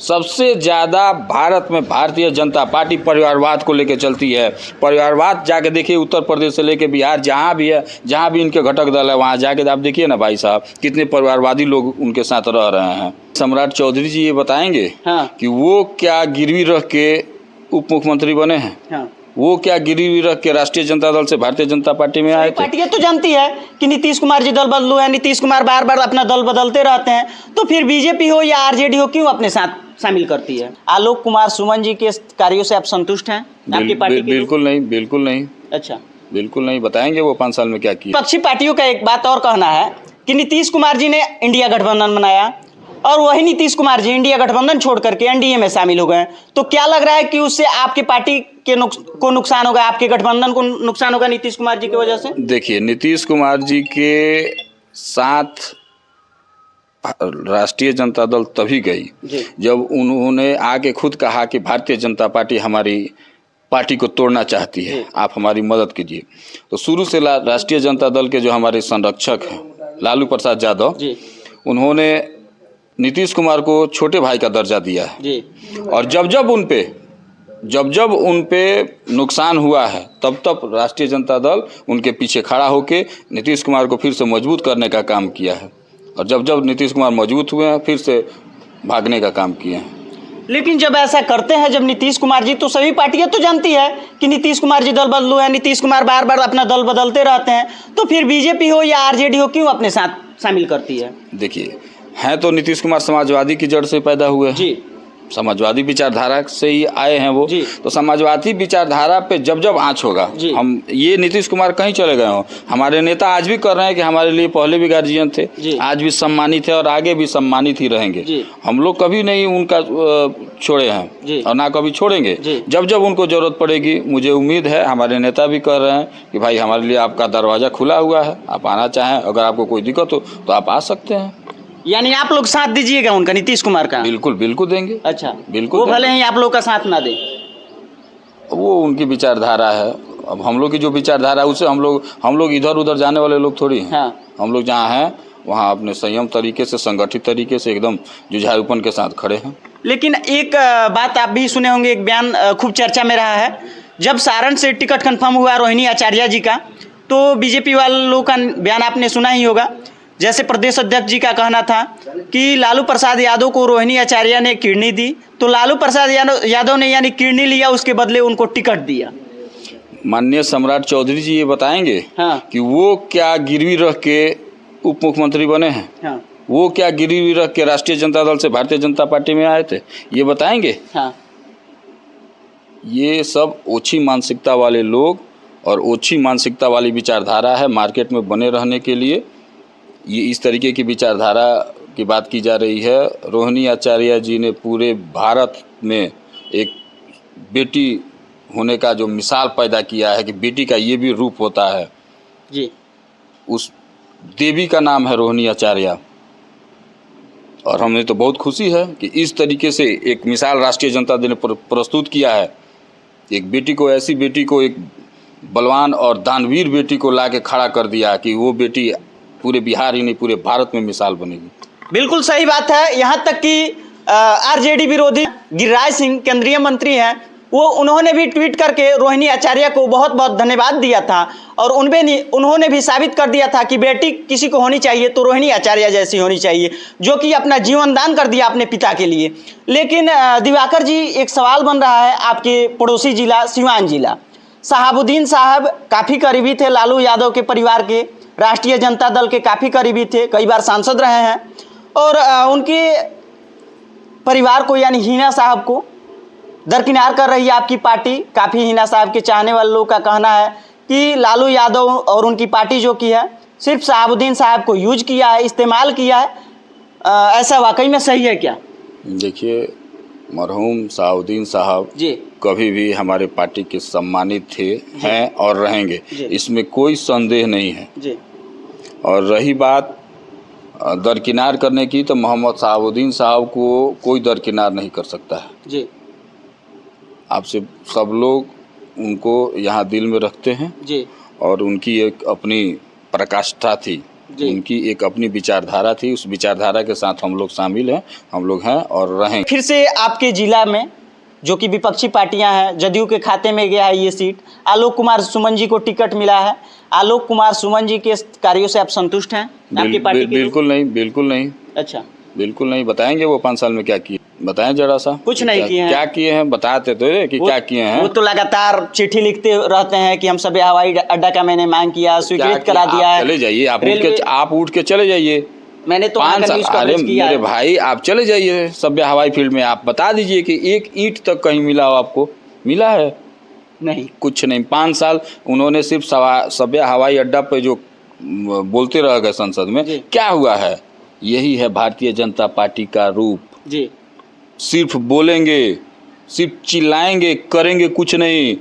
सबसे ज़्यादा भारत में भारतीय जनता पार्टी परिवारवाद को लेकर चलती है। परिवारवाद जाके देखिए उत्तर प्रदेश से लेकर बिहार, जहाँ भी है, जहाँ भी इनके घटक दल है, वहाँ जाके आप देखिए ना भाई साहब, कितने परिवारवादी लोग उनके साथ रह रहे हैं। सम्राट चौधरी जी ये बताएंगे कि वो क्या गिरवी रख के उप मुख्यमंत्री बने हैं? वो क्या गिरवी रख के राष्ट्रीय जनता दल से भारतीय जनता पार्टी में आए थे? पार्टियां तो जानती है कि नीतीश कुमार जी दल बदलू है, नीतीश कुमार बार बार अपना दल बदलते रहते हैं, तो फिर बीजेपी हो या आरजेडी हो क्यों अपने साथ शामिल करती है? आलोक कुमार सुमन जी के कार्यों से आप संतुष्ट हैं आपकी पार्टी के? बिल्कुल नहीं, बिल्कुल नहीं। अच्छा, बिल्कुल नहीं। बताएंगे वो 5 साल में क्या किया। विपक्षी पार्टियों का एक बात और कहना है कि नीतीश कुमार जी ने इंडिया गठबंधन बनाया और वही नीतीश कुमार जी इंडिया गठबंधन छोड़ करके एनडीए में शामिल हो गए, तो क्या लग रहा है कि उससे आपकी पार्टी के को नुकसान होगा, आपके गठबंधन को नुकसान होगा नीतीश कुमार जी की वजह से? देखिए, नीतीश कुमार जी के साथ राष्ट्रीय जनता दल तभी गई जब उन्होंने आके खुद कहा कि भारतीय जनता पार्टी हमारी पार्टी को तोड़ना चाहती है, आप हमारी मदद कीजिए। तो शुरू से राष्ट्रीय जनता दल के जो हमारे संरक्षक हैं लालू प्रसाद यादव, उन्होंने नीतीश कुमार को छोटे भाई का दर्जा दिया है। और जब जब उन पे नुकसान हुआ है तब तब राष्ट्रीय जनता दल उनके पीछे खड़ा होकर नीतीश कुमार को फिर से मजबूत करने का काम किया है। और जब नीतीश कुमार मजबूत हुए हैं फिर से भागने का काम किए हैं। लेकिन जब ऐसा करते हैं, जब नीतीश कुमार जी, तो सभी पार्टियां तो जानती है कि नीतीश कुमार जी दल बदलू है, नीतीश कुमार बार बार अपना दल बदलते रहते हैं, तो फिर बीजेपी हो या आरजेडी हो क्यों अपने साथ शामिल करती है? देखिए, हैं तो नीतीश कुमार समाजवादी की जड़ से पैदा हुए हैं जी, समाजवादी विचारधारा से ही आए हैं वो। तो समाजवादी विचारधारा पे जब आँच होगा, हम ये नीतीश कुमार कहीं चले गए हों, हमारे नेता आज भी कर रहे हैं कि हमारे लिए पहले भी गार्जियन थे, आज भी सम्मानित है और आगे भी सम्मानित ही रहेंगे। हम लोग कभी नहीं उनका छोड़े हैं और ना कभी छोड़ेंगे। जब उनको जरूरत पड़ेगी, मुझे उम्मीद है हमारे नेता भी कह रहे हैं कि भाई हमारे लिए आपका दरवाज़ा खुला हुआ है, आप आना चाहें, अगर आपको कोई दिक्कत हो तो आप आ सकते हैं। यानी आप लोग साथ दीजिएगा उनका, नीतीश कुमार का? बिल्कुल बिल्कुल देंगे। अच्छा, बिल्कुल। वो भले ही आप लोग का साथ ना दें, वो उनकी विचारधारा है। अब हम लोग की जो विचारधारा है उससे हम लोग इधर उधर जाने वाले लोग थोड़ी हैं। हम लोग जहाँ हैं वहाँ अपने संयम तरीके से, संगठित तरीके से, एकदम जुझारूपन के साथ खड़े हैं। लेकिन एक बात आप भी सुने होंगे, एक बयान खूब चर्चा में रहा है, जब सारण से टिकट कंफर्म हुआ रोहिणी आचार्य जी का, तो बीजेपी वालों का बयान आपने सुना ही होगा। जैसे प्रदेश अध्यक्ष जी का कहना था कि लालू प्रसाद यादव को रोहिणी आचार्य ने किडनी दी, तो लालू प्रसाद यादव ने यानी किडनी लिया, उसके बदले उनको टिकट दिया। माननीय सम्राट चौधरी जी ये बताएंगे कि वो क्या गिरवी रख के उप मुख्यमंत्री बने हैं? वो क्या गिरवी रख के राष्ट्रीय जनता दल से भारतीय जनता पार्टी में आए थे? ये बताएंगे? ये सब ओछी मानसिकता वाले लोग और ओछी मानसिकता वाली विचारधारा है मार्केट में बने रहने के लिए। ये इस तरीके की विचारधारा की बात की जा रही है। रोहिणी आचार्य जी ने पूरे भारत में एक बेटी होने का जो मिसाल पैदा किया है कि बेटी का ये भी रूप होता है जी। उस देवी का नाम है रोहिणी आचार्य, और हमें तो बहुत खुशी है कि इस तरीके से एक मिसाल राष्ट्रीय जनता दल ने प्रस्तुत किया है। एक बेटी को, ऐसी बेटी को, एक बलवान और दानवीर बेटी को ला के खड़ा कर दिया कि वो बेटी पूरे बिहार ही नहीं पूरे भारत में मिसाल बनेगी। बिल्कुल सही बात है। यहाँ तक कि आरजेडी विरोधी गिरिराज सिंह केंद्रीय मंत्री हैं, उन्होंने भी ट्वीट करके रोहिणी आचार्य को बहुत बहुत धन्यवाद दिया था और उन्होंने भी साबित कर दिया था कि बेटी किसी को होनी चाहिए तो रोहिणी आचार्य जैसी होनी चाहिए, जो कि अपना जीवन दान कर दिया अपने पिता के लिए। लेकिन दिवाकर जी, एक सवाल बन रहा है, आपके पड़ोसी जिला सिवान जिला, शहाबुद्दीन साहब काफ़ी करीबी थे लालू यादव के परिवार के, राष्ट्रीय जनता दल के काफ़ी करीबी थे, कई बार सांसद रहे हैं, और उनके परिवार को यानी हिना साहब को दरकिनार कर रही है आपकी पार्टी। काफ़ी हिना साहब के चाहने वाले लोगों का कहना है कि लालू यादव और उनकी पार्टी जो की है सिर्फ शहाबुद्दीन साहब को यूज किया है, इस्तेमाल किया है। ऐसा वाकई में सही है क्या? देखिए, मरहूम शहाबुद्दीन साहब जी कभी भी हमारे पार्टी के सम्मानित थे, हैं और रहेंगे, इसमें कोई संदेह नहीं है जी। और रही बात दरकिनार करने की, तो मोहम्मद शहाबुद्दीन साहब को कोई दरकिनार नहीं कर सकता है जी। आपसे सब लोग उनको यहाँ दिल में रखते हैं जी, और उनकी एक अपनी प्रकाष्ठा थी जी। उनकी एक अपनी विचारधारा थी, उस विचारधारा के साथ हम लोग शामिल हैं, हम लोग हैं और रहेंगे। फिर से आपके जिला में जो कि विपक्षी पार्टियां हैं, जदयू के खाते में गया है ये सीट, आलोक कुमार सुमन जी को टिकट मिला है। आलोक कुमार सुमन जी के कार्यों से आप संतुष्ट हैं? आपकी पार्टी के बिल्कुल नहीं, बिल्कुल नहीं, अच्छा, बिल्कुल नहीं। बताएंगे वो 5 साल में क्या किए, बताएं जरा सा। कुछ नहीं किए हैं। क्या किए हैं बताते तो कि क्या किए हैं। वो तो लगातार चिट्ठी लिखते रहते हैं कि हम सभी हवाई अड्डा का मैंने मांग किया, स्वीकृत करा दिया है। चले जाइए, आप उठ के चले जाइए। मैंने तो वहाँ का न्यूज़ कवरेज किया मेरे है। भाई आप चले जाइए सभ्य हवाई फील्ड में, आप बता दीजिए कि एक ईंट तक कहीं मिला हो आपको? मिला है? नहीं, कुछ नहीं। 5 साल उन्होंने सिर्फ सभ्य हवाई अड्डा पे जो बोलते रह गए संसद में, क्या हुआ है? यही है भारतीय जनता पार्टी का रूप जी। सिर्फ बोलेंगे, सिर्फ चिल्लाएंगे, करेंगे कुछ नहीं।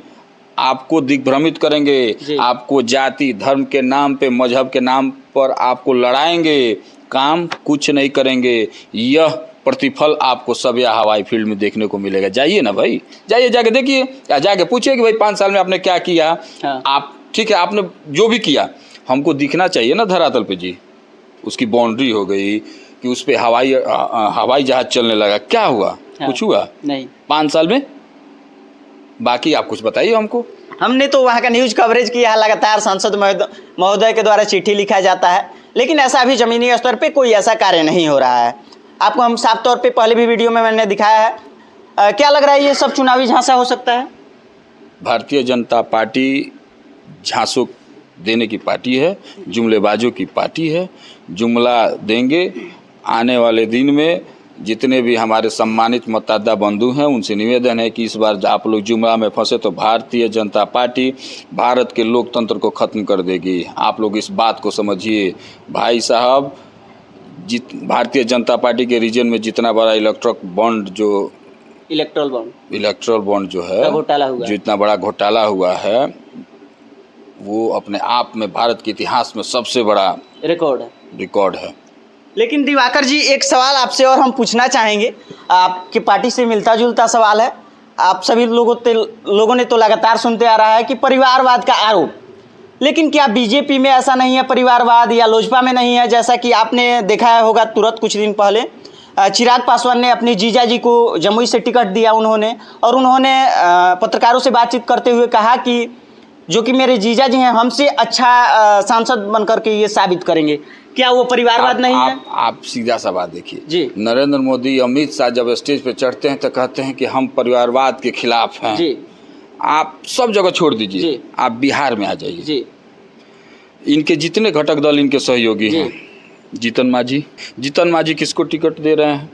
आपको दिग्भ्रमित करेंगे, आपको जाति धर्म के नाम पे, मजहब के नाम पर आपको लड़ाएंगे, काम कुछ नहीं करेंगे। यह प्रतिफल आपको सभ्य हवाई फील्ड में देखने को मिलेगा। जाइए ना भाई, जाइए, जाके देखिए या जाके पूछिए कि भाई 5 साल में आपने क्या किया। हाँ। आप ठीक है, आपने जो भी किया हमको दिखना चाहिए ना धरातल पे जी। उसकी बाउंड्री हो गई कि उस पर हवाई जहाज चलने लगा, क्या हुआ? हाँ। कुछ हुआ नहीं 5 साल में। बाकी आप कुछ बताइए हमको। हमने तो वहाँ का न्यूज़ कवरेज किया है, लगातार सांसद महोदय के द्वारा चिट्ठी लिखा जाता है, लेकिन ऐसा अभी जमीनी स्तर पे कोई ऐसा कार्य नहीं हो रहा है। आपको हम साफ तौर पे पहले भी वीडियो में मैंने दिखाया है। क्या लग रहा है ये सब चुनावी झांसा हो सकता है? भारतीय जनता पार्टी झांसों देने की पार्टी है, जुमलेबाजों की पार्टी है। जुमला देंगे। आने वाले दिन में जितने भी हमारे सम्मानित मतदाता बंधु हैं उनसे निवेदन है कि इस बार आप लोग जुमला में फंसे तो भारतीय जनता पार्टी भारत के लोकतंत्र को ख़त्म कर देगी। आप लोग इस बात को समझिए भाई साहब। भारतीय जनता पार्टी के रीजन में जितना बड़ा इलेक्ट्रल बॉन्ड जो है घोटाला हुआ, जो इतना बड़ा घोटाला हुआ है, वो अपने आप में भारत के इतिहास में सबसे बड़ा रिकॉर्ड है। लेकिन दिवाकर जी, एक सवाल आपसे और हम पूछना चाहेंगे, आपकी पार्टी से मिलता जुलता सवाल है। आप सभी लोगों ने तो लगातार सुनते आ रहा है कि परिवारवाद का आरोप, लेकिन क्या बीजेपी में ऐसा नहीं है परिवारवाद, या लोजपा में नहीं है? जैसा कि आपने देखा होगा तुरंत कुछ दिन पहले चिराग पासवान ने अपने जीजा जी को जमुई से टिकट दिया उन्होंने पत्रकारों से बातचीत करते हुए कहा कि जो कि मेरे जीजा जी हैं हमसे अच्छा सांसद बनकर के ये साबित करेंगे। क्या वो परिवारवाद नहीं है? आप सीधा सा बात देखिए जी। नरेंद्र मोदी, अमित शाह जब स्टेज पे चढ़ते हैं तो कहते हैं कि हम परिवारवाद के खिलाफ हैं जी। आप सब जगह छोड़ दीजिए, आप बिहार में आ जाइए जी। इनके जितने घटक दल इनके सहयोगी हैं, जीतन मांझी किसको टिकट दे रहे हैं?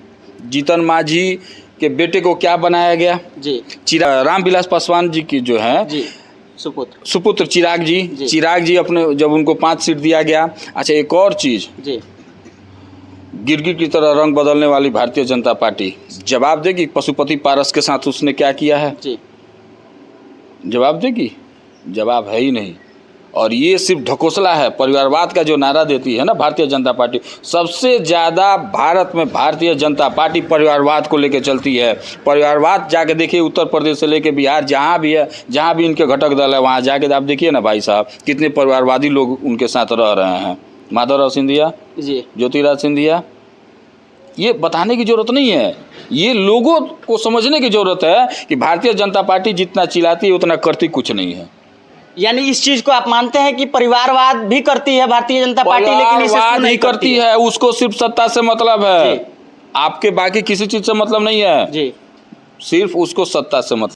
जीतन मांझी के बेटे को क्या बनाया गया जी? रामविलास पासवान जी की जो है जी सुपुत्र चिराग जी अपने जब उनको 5 सीट दिया गया। अच्छा, एक और चीज जी, गिरगिट की तरह रंग बदलने वाली भारतीय जनता पार्टी जवाब देगी। पशुपति पारस के साथ उसने क्या किया है जी? जवाब देगी? जवाब है ही नहीं। और ये सिर्फ ढकोसला है। परिवारवाद का जो नारा देती है ना भारतीय जनता पार्टी, सबसे ज़्यादा भारत में भारतीय जनता पार्टी परिवारवाद को लेकर चलती है। परिवारवाद जाके देखिए उत्तर प्रदेश से लेकर बिहार, जहाँ भी है, जहाँ भी इनके घटक दल है, वहाँ जाके आप देखिए ना भाई साहब, कितने परिवारवादी लोग उनके साथ रह रहे हैं। माधवराव सिंधिया जी, ज्योतिराज सिंधिया, ये बताने की जरूरत नहीं है, ये लोगों को समझने की जरूरत है कि भारतीय जनता पार्टी जितना चिल्लाती है उतना करती कुछ नहीं है। यानी इस चीज को आप मानते हैं कि परिवारवाद भी करती है भारतीय जनता पार्टी, लेकिन इसे नहीं करती है। उसको सिर्फ सत्ता से मतलब है, आपके बाकी किसी चीज से मतलब नहीं है जी। सिर्फ उसको सत्ता से मतलब